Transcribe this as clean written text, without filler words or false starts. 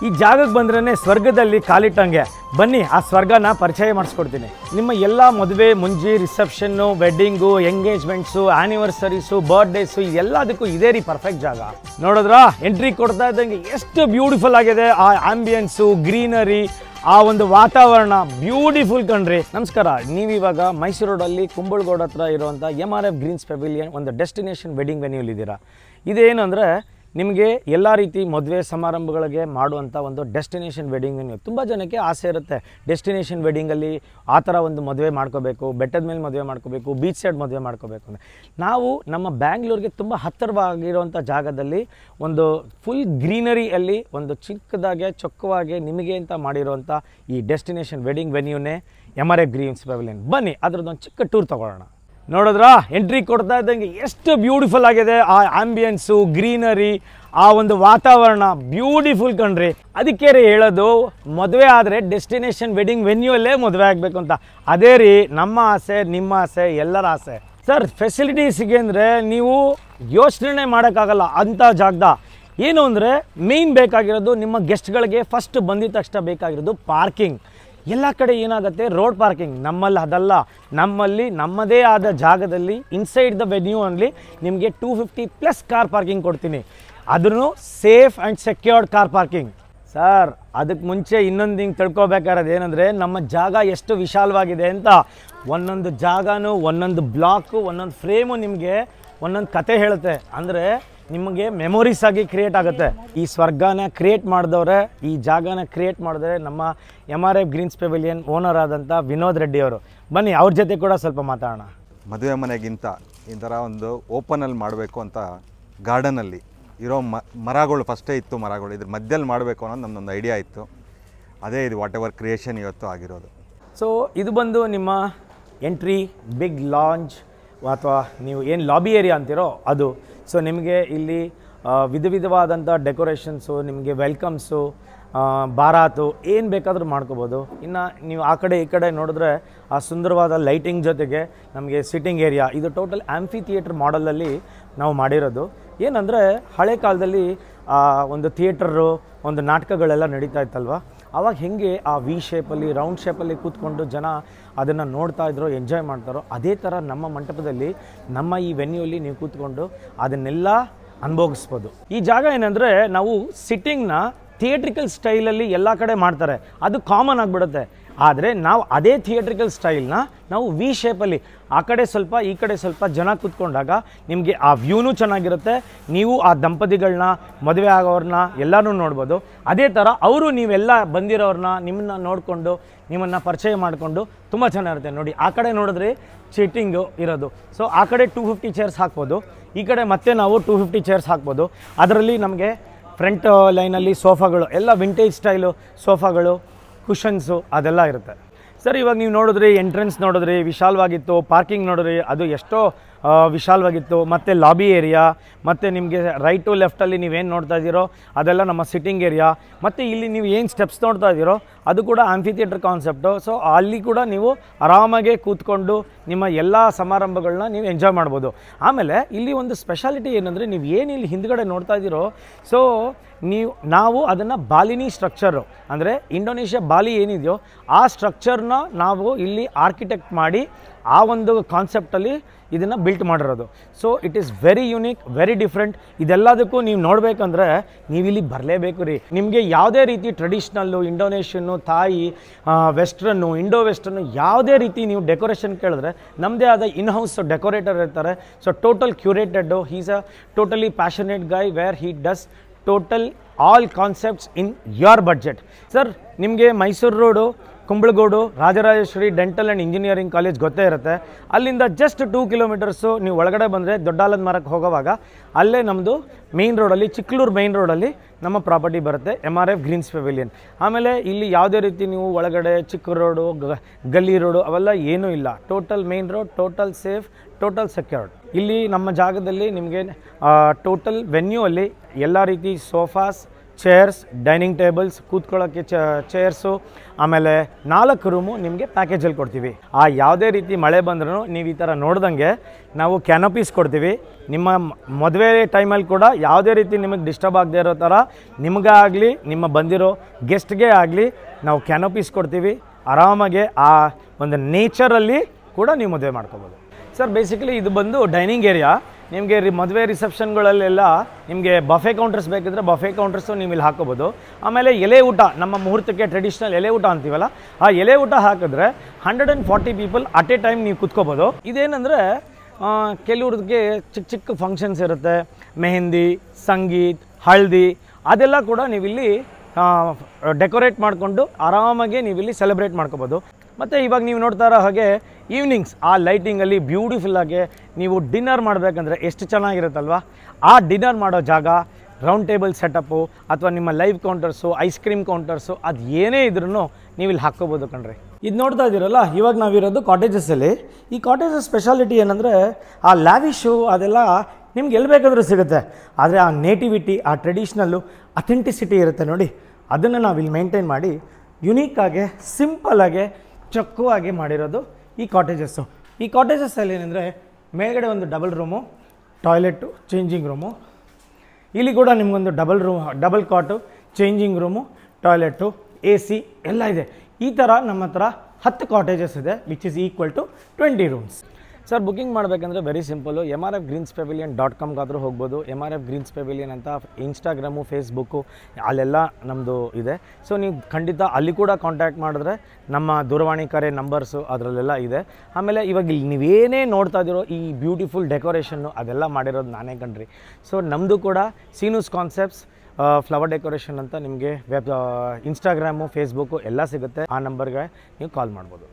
ಈ ಜಾಗಕ್ಕೆ ಬಂದ್ರೇ ಸ್ವರ್ಗದಲ್ಲಿ ಕಾಲಿಟ್ಟಂಗೆ. ಬನ್ನಿ ಆ ಸ್ವರ್ಗನ ಪರಿಚಯ ಮಾಡಿಸ್ಕೊಡ್ತೀನಿ. ನಿಮ್ಮ ಎಲ್ಲ ಮದುವೆ ಮುಂಜಿ ರಿಸೆಪ್ಷನ್ನು ವೆಡ್ಡಿಂಗು ಎಂಗೇಜ್ಮೆಂಟ್ಸು ಆ್ಯನಿವರ್ಸರೀಸು ಬರ್ಡೇಸು ಎಲ್ಲದಕ್ಕೂ ಇದೇ ರೀ ಪರ್ಫೆಕ್ಟ್ ಜಾಗ. ನೋಡಿದ್ರಾ ಎಂಟ್ರಿ ಕೊಡ್ತಾ ಇದ್ದಂಗೆ ಎಷ್ಟು ಬ್ಯೂಟಿಫುಲ್ ಆಗಿದೆ. ಆ ಆಂಬಿಯನ್ಸು ಗ್ರೀನರಿ ಆ ಒಂದು ವಾತಾವರಣ ಬ್ಯೂಟಿಫುಲ್ ಕಣ್ರಿ. ನಮಸ್ಕಾರ, ನೀವಿವಾಗ ಮೈಸೂರು ರೋಡಲ್ಲಿ ಕುಂಬಳಗೋಡ್ ಹತ್ರ ಇರುವಂಥ MRF ಗ್ರೀನ್ಸ್ ಪೆವಿಲಿಯನ್ ಒಂದು ಡೆಸ್ಟಿನೇಷನ್ ವೆಡ್ಡಿಂಗ್ ವೆನ್ಯೂಲಿದ್ದೀರಾ. ಇದೇನು ಅಂದರೆ ನಿಮಗೆ ಎಲ್ಲ ರೀತಿ ಮದುವೆ ಸಮಾರಂಭಗಳಿಗೆ ಮಾಡುವಂಥ ಒಂದು ಡೆಸ್ಟಿನೇಷನ್ ವೆಡ್ಡಿಂಗ್ ವೆನ್ಯೂ. ತುಂಬ ಜನಕ್ಕೆ ಆಸೆ ಇರುತ್ತೆ ಡೆಸ್ಟಿನೇಷನ್ ವೆಡ್ಡಿಂಗಲ್ಲಿ ಆ ಥರ ಒಂದು ಮದುವೆ ಮಾಡ್ಕೋಬೇಕು, ಬೆಟ್ಟದ ಮೇಲೆ ಮದುವೆ ಮಾಡ್ಕೋಬೇಕು, ಬೀಚ್ ಸೈಡ್ ಮದುವೆ ಮಾಡ್ಕೋಬೇಕು ಅಂದರೆ ನಾವು ನಮ್ಮ ಬ್ಯಾಂಗ್ಳೂರಿಗೆ ತುಂಬ ಹತ್ತಿರವಾಗಿರುವಂಥ ಜಾಗದಲ್ಲಿ ಒಂದು ಫುಲ್ ಗ್ರೀನರಿಯಲ್ಲಿ ಒಂದು ಚಿಕ್ಕದಾಗೆ ಚೊಕ್ಕವಾಗಿ ನಿಮಗೆ ಅಂತ ಮಾಡಿರುವಂಥ ಈ ಡೆಸ್ಟಿನೇಷನ್ ವೆಡ್ಡಿಂಗ್ ವೆನ್ಯೂನೇ MRF ಗ್ರೀನ್ಸ್ ಪೆವಿಲಿಯನ್. ಬನ್ನಿ ಅದರದ್ದೊಂದು ಚಿಕ್ಕ ಟೂರ್ ತೊಗೊಳ್ಳೋಣ. ನೋಡಿದ್ರಾ ಎಂಟ್ರಿ ಕೊಡ್ತಾ ಇದ್ದಂಗೆ ಎಷ್ಟು ಬ್ಯೂಟಿಫುಲ್ ಆಗಿದೆ. ಆ ಆಂಬಿಯನ್ಸು ಗ್ರೀನರಿ ಆ ಒಂದು ವಾತಾವರಣ ಬ್ಯೂಟಿಫುಲ್ ಕಣ್ರಿ. ಅದಕ್ಕೆ ರೀ ಹೇಳೋದು, ಮದುವೆ ಆದರೆ ಡೆಸ್ಟಿನೇಷನ್ ವೆಡ್ಡಿಂಗ್ ವೆನ್ಯೂಲ್ಲೇ ಮದುವೆ ಆಗಬೇಕು ಅಂತ. ಅದೇ ರೀ ನಮ್ಮ ಆಸೆ, ನಿಮ್ಮ ಆಸೆ, ಎಲ್ಲರ ಆಸೆ. ಸರ್ ಫೆಸಿಲಿಟೀಸಿಗೆ ಅಂದರೆ ನೀವು ಯೋಚನೆ ಮಾಡೋಕ್ಕಾಗಲ್ಲ ಅಂಥ ಜಾಗದ. ಏನು ಅಂದರೆ ಮೇಯ್ನ್ ಬೇಕಾಗಿರೋದು ನಿಮ್ಮ ಗೆಸ್ಟ್ಗಳಿಗೆ ಫಸ್ಟ್ ಬಂದಿದ ತಕ್ಷಣ ಬೇಕಾಗಿರೋದು ಪಾರ್ಕಿಂಗ್. ಎಲ್ಲ ಕಡೆ ಏನಾಗುತ್ತೆ ರೋಡ್ ಪಾರ್ಕಿಂಗ್, ನಮ್ಮಲ್ಲಿ ಅದಲ್ಲ. ನಮ್ಮಲ್ಲಿ ನಮ್ಮದೇ ಆದ ಜಾಗದಲ್ಲಿ ಇನ್ಸೈಡ್ ದ ವೆನ್ಯೂ ಅಲ್ಲಿ ನಿಮಗೆ 250+ ಕಾರ್ ಪಾರ್ಕಿಂಗ್ ಕೊಡ್ತೀನಿ. ಅದನ್ನು safe and secured car parking. Sir ಅದಕ್ಕೆ ಮುಂಚೆ ಇನ್ನೊಂದು ಹಿಂಗೆ ತಿಳ್ಕೊಬೇಕಾರದು ಏನಂದರೆ ನಮ್ಮ ಜಾಗ ಎಷ್ಟು ವಿಶಾಲವಾಗಿದೆ ಅಂತ. ಒಂದೊಂದು ಜಾಗನೂ ಒಂದೊಂದು ಬ್ಲಾಕು ಒಂದೊಂದು ಫ್ರೇಮು ನಿಮಗೆ ಒಂದೊಂದು ಕತೆ ಹೇಳುತ್ತೆ. ಅಂದರೆ ನಿಮಗೆ ಮೆಮೊರೀಸ್ ಆಗಿ ಕ್ರಿಯೇಟ್ ಆಗುತ್ತೆ. ಈ ಸ್ವರ್ಗನ ಕ್ರಿಯೇಟ್ ಮಾಡಿದವ್ರೆ, ಈ ಜಾಗನ ಕ್ರಿಯೇಟ್ ಮಾಡಿದ್ರೆ ನಮ್ಮ MRF ಗ್ರೀನ್ಸ್ ಪೆವಿಲಿಯನ್ ಓನರ್ ಆದಂಥ ವಿನೋದ್ ರೆಡ್ಡಿ ಅವರು. ಬನ್ನಿ ಅವ್ರ ಜೊತೆ ಕೂಡ ಸ್ವಲ್ಪ ಮಾತಾಡೋಣ. ಮದುವೆ ಮನೆಗಿಂತ ಈ ಥರ ಒಂದು ಓಪನಲ್ಲಿ ಮಾಡಬೇಕು ಅಂತ ಗಾರ್ಡನಲ್ಲಿ ಇರೋ ಮರಗಳು ಫಸ್ಟೇ ಇತ್ತು. ಮರಗಳು ಇದ್ರ ಮಧ್ಯದಲ್ಲಿ ಮಾಡಬೇಕು ಅನ್ನೋದು ನಮ್ಮದೊಂದು ಐಡಿಯಾ ಇತ್ತು. ಅದೇ ಇದು ವಾಟ್ ಎವರ್ ಕ್ರಿಯೇಷನ್ ಇವತ್ತು ಆಗಿರೋದು. ಸೊ ಇದು ಬಂದು ನಿಮ್ಮ ಎಂಟ್ರಿ ಬಿಗ್ ಲಾಂಜ್ ಅಥವಾ ನೀವು ಏನು ಲಾಬಿ ಏರಿಯಾ ಅಂತೀರೋ ಅದು. ಸೊ ನಿಮಗೆ ಇಲ್ಲಿ ವಿಧವಾದಂಥ ಡೆಕೋರೇಷನ್ಸು, ನಿಮಗೆ ವೆಲ್ಕಮ್ಸು, ಬಾರಾತು ಏನು ಬೇಕಾದರೂ ಮಾಡ್ಕೋಬೋದು. ಇನ್ನು ನೀವು ಆ ಕಡೆ ಈ ಕಡೆ ನೋಡಿದ್ರೆ ಆ ಸುಂದರವಾದ ಲೈಟಿಂಗ್ ಜೊತೆಗೆ ನಮಗೆ ಸಿಟ್ಟಿಂಗ್ ಏರಿಯಾ. ಇದು ಟೋಟಲ್ ಆ್ಯಂಫಿ ಥಿಯೇಟ್ರ್ ಮಾಡಲಲ್ಲಿ ನಾವು ಮಾಡಿರೋದು. ಏನಂದರೆ ಹಳೆ ಕಾಲದಲ್ಲಿ ಒಂದು ಥಿಯೇಟ್ರು ಒಂದು ನಾಟಕಗಳೆಲ್ಲ ನಡೀತಾ ಇತ್ತಲ್ವ, ಆವಾಗ ಹೇಗೆ ಆ ವಿ ಶೇಪಲ್ಲಿ ರೌಂಡ್ ಶೇಪಲ್ಲಿ ಕೂತ್ಕೊಂಡು ಜನ ಅದನ್ನು ನೋಡ್ತಾ ಇದ್ರೋ ಎಂಜಾಯ್ ಮಾಡ್ತಾರೋ ಅದೇ ಥರ ನಮ್ಮ ಮಂಟಪದಲ್ಲಿ ನಮ್ಮ ಈ ವೆನ್ಯೂಲಿ ನೀವು ಕೂತ್ಕೊಂಡು ಅದನ್ನೆಲ್ಲ ಅನುಭವಿಸ್ಬೋದು. ಈ ಜಾಗ ಏನಂದರೆ ನಾವು ಸಿಟ್ಟಿಂಗ್ನ ಥಿಯೇಟ್ರಿಕಲ್ ಸ್ಟೈಲಲ್ಲಿ ಎಲ್ಲ ಕಡೆ ಮಾಡ್ತಾರೆ, ಅದು ಕಾಮನ್ ಆಗಿಬಿಡುತ್ತೆ. ಆದರೆ ನಾವು ಅದೇ ಥಿಯೇಟ್ರಿಕಲ್ ಸ್ಟೈಲ್ನ ನಾವು ವಿ ಶೇಪಲ್ಲಿ ಆ ಕಡೆ ಸ್ವಲ್ಪ ಈ ಕಡೆ ಸ್ವಲ್ಪ ಜನ ಕೂತ್ಕೊಂಡಾಗ ನಿಮಗೆ ಆ ವ್ಯೂನೂ ಚೆನ್ನಾಗಿರುತ್ತೆ. ನೀವು ಆ ದಂಪತಿಗಳನ್ನ ಮದುವೆ ಆಗೋರನ್ನ ಎಲ್ಲರೂ ನೋಡ್ಬೋದು. ಅದೇ ಥರ ಅವರು ನೀವೆಲ್ಲ ಬಂದಿರೋರನ್ನ ನಿಮ್ಮನ್ನ ನೋಡಿಕೊಂಡು ನಿಮ್ಮನ್ನು ಪರಿಚಯ ಮಾಡಿಕೊಂಡು ತುಂಬ ಚೆನ್ನಾಗಿರುತ್ತೆ. ನೋಡಿ ಆ ಕಡೆ ನೋಡಿದ್ರೆ ಸೀಟಿಂಗು ಇರೋದು. ಸೊ ಆ ಕಡೆ 250 ಚೇರ್ಸ್ ಹಾಕ್ಬೋದು, ಈ ಕಡೆ ಮತ್ತೆ ನಾವು 250 ಚೇರ್ಸ್ ಹಾಕ್ಬೋದು. ಅದರಲ್ಲಿ ನಮಗೆ ಫ್ರಂಟ್ ಲೈನಲ್ಲಿ ಸೋಫಾಗಳು ಎಲ್ಲ ವಿಂಟೇಜ್ ಸ್ಟೈಲು ಸೋಫಾಗಳು, ಕುಷನ್ಸು ಅದೆಲ್ಲ ಇರುತ್ತೆ. ಸರ್ ಇವಾಗ ನೀವು ನೋಡಿದ್ರಿ ಎಂಟ್ರೆನ್ಸ್ ನೋಡಿದ್ರಿ ವಿಶಾಲವಾಗಿತ್ತು, ಪಾರ್ಕಿಂಗ್ ನೋಡಿದ್ರಿ ಅದು ಎಷ್ಟೋ ವಿಶಾಲವಾಗಿತ್ತು, ಮತ್ತು ಲಾಬಿ ಏರಿಯಾ, ಮತ್ತು ನಿಮಗೆ ರೈಟು ಲೆಫ್ಟಲ್ಲಿ ನೀವೇನು ನೋಡ್ತಾ ಇದ್ದೀರೋ ಅದೆಲ್ಲ ನಮ್ಮ ಸಿಟ್ಟಿಂಗ್ ಏರಿಯಾ, ಮತ್ತು ಇಲ್ಲಿ ನೀವು ಏನು ಸ್ಟೆಪ್ಸ್ ನೋಡ್ತಾ ಇದ್ದೀರೋ ಅದು ಕೂಡ ಆಂಫಿ ಥಿಯೇಟ್ರ್ ಕಾನ್ಸೆಪ್ಟು. ಸೊ ಅಲ್ಲಿ ಕೂಡ ನೀವು ಆರಾಮಾಗೆ ಕೂತ್ಕೊಂಡು ನಿಮ್ಮ ಎಲ್ಲ ಸಮಾರಂಭಗಳನ್ನ ನೀವು ಎಂಜಾಯ್ ಮಾಡ್ಬೋದು. ಆಮೇಲೆ ಇಲ್ಲಿ ಒಂದು ಸ್ಪೆಷಾಲಿಟಿ ಏನಂದರೆ ನೀವು ಏನು ಇಲ್ಲಿ ಹಿಂದ್ಗಡೆ ನೋಡ್ತಾ ಇದ್ದೀರೋ, ಸೊ ನಾವು ಅದನ್ನು ಬಾಲಿನಿ ಸ್ಟ್ರಕ್ಚರು ಅಂದರೆ ಇಂಡೋನೇಷ್ಯಾ ಬಾಲಿ ಏನಿದೆಯೋ ಆ ಸ್ಟ್ರಕ್ಚರ್ನ ನಾವು ಇಲ್ಲಿ ಆರ್ಕಿಟೆಕ್ಟ್ ಮಾಡಿ ಆ ಒಂದು ಕಾನ್ಸೆಪ್ಟಲ್ಲಿ ಇದನ್ನು ಬಿಲ್ಟ್ ಮಾಡಿರೋದು. So it is very unique, very different. ಇದೆಲ್ಲದಕ್ಕೂ ನೀವು ನೋಡಬೇಕಂದ್ರೆ ನೀವಿಲ್ಲಿ ಬರಲೇಬೇಕು ರೀ. ನಿಮಗೆ ಯಾವುದೇ ರೀತಿ ಟ್ರೆಡಿಷ್ನಲ್ಲು, ಇಂಡೋನೇಷ್ಯನ್ನು, ಥಾಯಿ, ವೆಸ್ಟ್ರನ್ನು, ಇಂಡೋ ವೆಸ್ಟರ್ನು ಯಾವುದೇ ರೀತಿ ನೀವು ಡೆಕೋರೇಷನ್ ಕೇಳಿದ್ರೆ ನಮ್ಮದೇ ಆದ ಇನ್ಹೌಸ್ ಡೆಕೋರೇಟರ್ ಇರ್ತಾರೆ. So total curated, he's a totally passionate guy where he does total all concepts in your budget. Sir ನಿಮಗೆ Mysuru road Kumbalgodu Rajarajeshwari dental and engineering college ಗೊತ್ತೇ ಇರುತ್ತೆ. ಅಲ್ಲಿಂದ ಜಸ್ಟ್ 2 ಕಿಲೋಮೀಟರ್ಸು ನೀವು ಒಳಗಡೆ ಬಂದರೆ ದೊಡ್ಡಾಲದ ಮರಕ್ಕೆ ಹೋಗೋವಾಗ ಅಲ್ಲೇ ನಮ್ಮದು ಮೇಯ್ನ್ ರೋಡಲ್ಲಿ ಚಿಕ್ಕಲೂರು ಮೇಯ್ನ್ ರೋಡಲ್ಲಿ ನಮ್ಮ ಪ್ರಾಪರ್ಟಿ ಬರುತ್ತೆ MRF ಗ್ರೀನ್ಸ್ ಪೆವಿಲಿಯನ್. ಆಮೇಲೆ ಇಲ್ಲಿ ಯಾವುದೇ ರೀತಿ ನೀವು ಒಳಗಡೆ ಚಿಕ್ಕ ರೋಡು ಗಲ್ಲಿ ರೋಡು ಅವೆಲ್ಲ ಏನೂ ಇಲ್ಲ. Total main road, total safe, total secured. ಇಲ್ಲಿ ನಮ್ಮ ಜಾಗದಲ್ಲಿ ನಿಮಗೆ ಟೋಟಲ್ ವೆನ್ಯೂ ಅಲ್ಲಿ ಎಲ್ಲ ರೀತಿ ಸೋಫಾಸ್, ಚೇರ್ಸ್, ಡೈನಿಂಗ್ ಟೇಬಲ್ಸ್, ಕೂತ್ಕೊಳ್ಳೋಕ್ಕೆ ಚೇರ್ಸು, ಆಮೇಲೆ 4 ರೂಮು ನಿಮಗೆ ಪ್ಯಾಕೇಜಲ್ಲಿ ಕೊಡ್ತೀವಿ. ಯಾವುದೇ ರೀತಿ ಮಳೆ ಬಂದ್ರೂ ನೀವು ಈ ಥರ ನೋಡ್ದಂಗೆ ನಾವು ಕ್ಯಾನೋಪೀಸ್ ಕೊಡ್ತೀವಿ. ನಿಮ್ಮ ಮದುವೆ ಟೈಮಲ್ಲಿ ಕೂಡ ಯಾವುದೇ ರೀತಿ ನಿಮಗೆ ಡಿಸ್ಟರ್ಬ್ ಆಗದೆ ಇರೋ ಥರ ನಿಮಗೆ ಆಗಲಿ ನಿಮ್ಮ ಬಂದಿರೋ ಗೆಸ್ಟ್ಗೆ ಆಗಲಿ ನಾವು ಕ್ಯಾನೋಪೀಸ್ ಕೊಡ್ತೀವಿ. ಆರಾಮಾಗೆ ಆ ಒಂದು ನೇಚರಲ್ಲಿ ಕೂಡ ನೀವು ಮದುವೆ ಮಾಡ್ಕೋಬೋದು. ಸರ್ ಬೇಸಿಕಲಿ ಇದು ಬಂದು ಡೈನಿಂಗ್ ಏರಿಯಾ. ನಿಮಗೆ ಮದುವೆ ರಿಸೆಪ್ಷನ್ಗಳಲ್ಲೆಲ್ಲ ನಿಮಗೆ ಬಫೆ ಕೌಂಟರ್ಸ್ ಬೇಕಿದ್ರೆ ಬಫೆ ಕೌಂಟರ್ಸು ನೀವು ಇಲ್ಲಿ ಹಾಕೋಬೋದು. ಆಮೇಲೆ ಎಲೆ ಊಟ, ನಮ್ಮ ಮುಹೂರ್ತಕ್ಕೆ ಟ್ರೆಡಿಷ್ನಲ್ ಎಲೆ ಊಟ ಅಂತೀವಲ್ಲ, ಆ ಎಲೆ ಊಟ ಹಾಕಿದ್ರೆ 140 ಪೀಪಲ್ ಅಟ್ ಎ ಟೈಮ್ ನೀವು ಕುತ್ಕೋಬೋದು. ಇದೇನೆಂದರೆ ಕೆಲವ್ರಿಗೆ ಚಿಕ್ಕ ಚಿಕ್ಕ ಫಂಕ್ಷನ್ಸ್ ಇರುತ್ತೆ, ಮೆಹಂದಿ, ಸಂಗೀತ್, ಹಳದಿ, ಅದೆಲ್ಲ ಕೂಡ ನೀವಿಲ್ಲಿ ಡೆಕೋರೇಟ್ ಮಾಡಿಕೊಂಡು ಆರಾಮಾಗಿ ನೀವಿಲ್ಲಿ ಸೆಲೆಬ್ರೇಟ್ ಮಾಡ್ಕೋಬೋದು. ಮತ್ತು ಇವಾಗ ನೀವು ನೋಡ್ತಾ ಇರೋ ಹಾಗೆ ಈವ್ನಿಂಗ್ಸ್ ಆ ಲೈಟಿಂಗಲ್ಲಿ ಬ್ಯೂಟಿಫುಲ್ಲಾಗಿ ನೀವು ಡಿನ್ನರ್ ಮಾಡಬೇಕಂದ್ರೆ ಎಷ್ಟು ಚೆನ್ನಾಗಿರುತ್ತಲ್ವ. ಆ ಡಿನ್ನರ್ ಮಾಡೋ ಜಾಗ, ರೌಂಡ್ ಟೇಬಲ್ ಸೆಟಪ್ಪು ಅಥವಾ ನಿಮ್ಮ live counters, ice cream counters, ಅದು ಏನೇ ಇದ್ರೂ ನೀವು ಇಲ್ಲಿ ಹಾಕ್ಕೋಬೋದು ಕಣ್ರಿ. ಇದು ನೋಡ್ತಾ ಇದ್ದೀರಲ್ಲ, ಇವಾಗ ನಾವಿರೋದು ಕಾಟೇಜಸ್ಸಲ್ಲಿ. ಈ ಕಾಟೇಜಸ್ ಸ್ಪೆಷಾಲಿಟಿ ಏನಂದರೆ ಆ ಲ್ಯಾವಿಶು ಅದೆಲ್ಲ ನಿಮ್ಗೆ ಎಲ್ಲಿ ಬೇಕಾದರೂ ಸಿಗುತ್ತೆ. ಆದರೆ ಆ ನೇಟಿವಿಟಿ, ಆ ಟ್ರೆಡಿಷ್ನಲ್ಲು ಅಥೆಂಟಿಸಿಟಿ ಇರುತ್ತೆ ನೋಡಿ, ಅದನ್ನು ನಾವಿಲ್ಲಿ ಮೇಂಟೈನ್ ಮಾಡಿ ಯುನೀಕಾಗಿ, ಸಿಂಪಲ್ಲಾಗಿ, ಚೊಕ್ಕವಾಗಿ ಮಾಡಿರೋದು ಈ ಕಾಟೇಜಸ್ಸು. ಈ ಕಾಟೇಜಸ್ಸಲ್ಲಿ ಏನಂದರೆ ಮೇಲ್ಗಡೆ ಒಂದು double room, toilet, changing room. ಇಲ್ಲಿ ಕೂಡ ನಿಮಗೊಂದು ಡಬಲ್ ಕಾಟು, ಚೇಂಜಿಂಗ್ ರೂಮು, ಟಾಯ್ಲೆಟು, AC ಎಲ್ಲ ಇದೆ. ಈ ಥರ ನಮ್ಮ ಹತ್ರ 10 ಕಾಟೇಜಸ್ ಇದೆ, which is equal to 20 rooms. Sir booking ಮಾಡಬೇಕಂದ್ರೆ ವೆರಿ ಸಿಂಪಲ್ಲು. mrfgreenspavilion.comಗಾದರೂ ಹೋಗ್ಬೋದು. MRF ಗ್ರೀನ್ಸ್ ಪೆವಿಲಿಯನ್ ಅಂತ ಇನ್ಸ್ಟಾಗ್ರಾಮು, ಫೇಸ್ಬುಕ್ಕು ಅಲ್ಲೆಲ್ಲ ನಮ್ಮದು ಇದೆ. ಸೊ ನೀವು ಖಂಡಿತ ಅಲ್ಲಿ ಕೂಡ ಕಾಂಟ್ಯಾಕ್ಟ್ ಮಾಡಿದ್ರೆ ನಮ್ಮ ದೂರವಾಣಿ ಕರೆ ನಂಬರ್ಸು ಅದರಲ್ಲೆಲ್ಲ ಇದೆ. ಆಮೇಲೆ ಇವಾಗ ಇಲ್ಲಿ ನೀವೇನೇ ನೋಡ್ತಾ ಇದ್ದೀರೋ ಈ ಬ್ಯೂಟಿಫುಲ್ ಡೆಕೋರೇಷನ್ನು ಅದೆಲ್ಲ ಮಾಡಿರೋದು ನಾನೇ ಕಣ್ರಿ. ಸೊ ನಮ್ಮದು ಕೂಡ ಸೀನೂಸ್ ಕಾನ್ಸೆಪ್ಟ್ಸ್ ಫ್ಲವರ್ ಡೆಕೋರೇಷನ್ ಅಂತ ನಿಮಗೆ ಇನ್ಸ್ಟಾಗ್ರಾಮು, ಫೇಸ್ಬುಕ್ಕು ಎಲ್ಲ ಸಿಗುತ್ತೆ. ಆ ನಂಬರ್ಗೆ ನೀವು ಕಾಲ್ ಮಾಡ್ಬೋದು.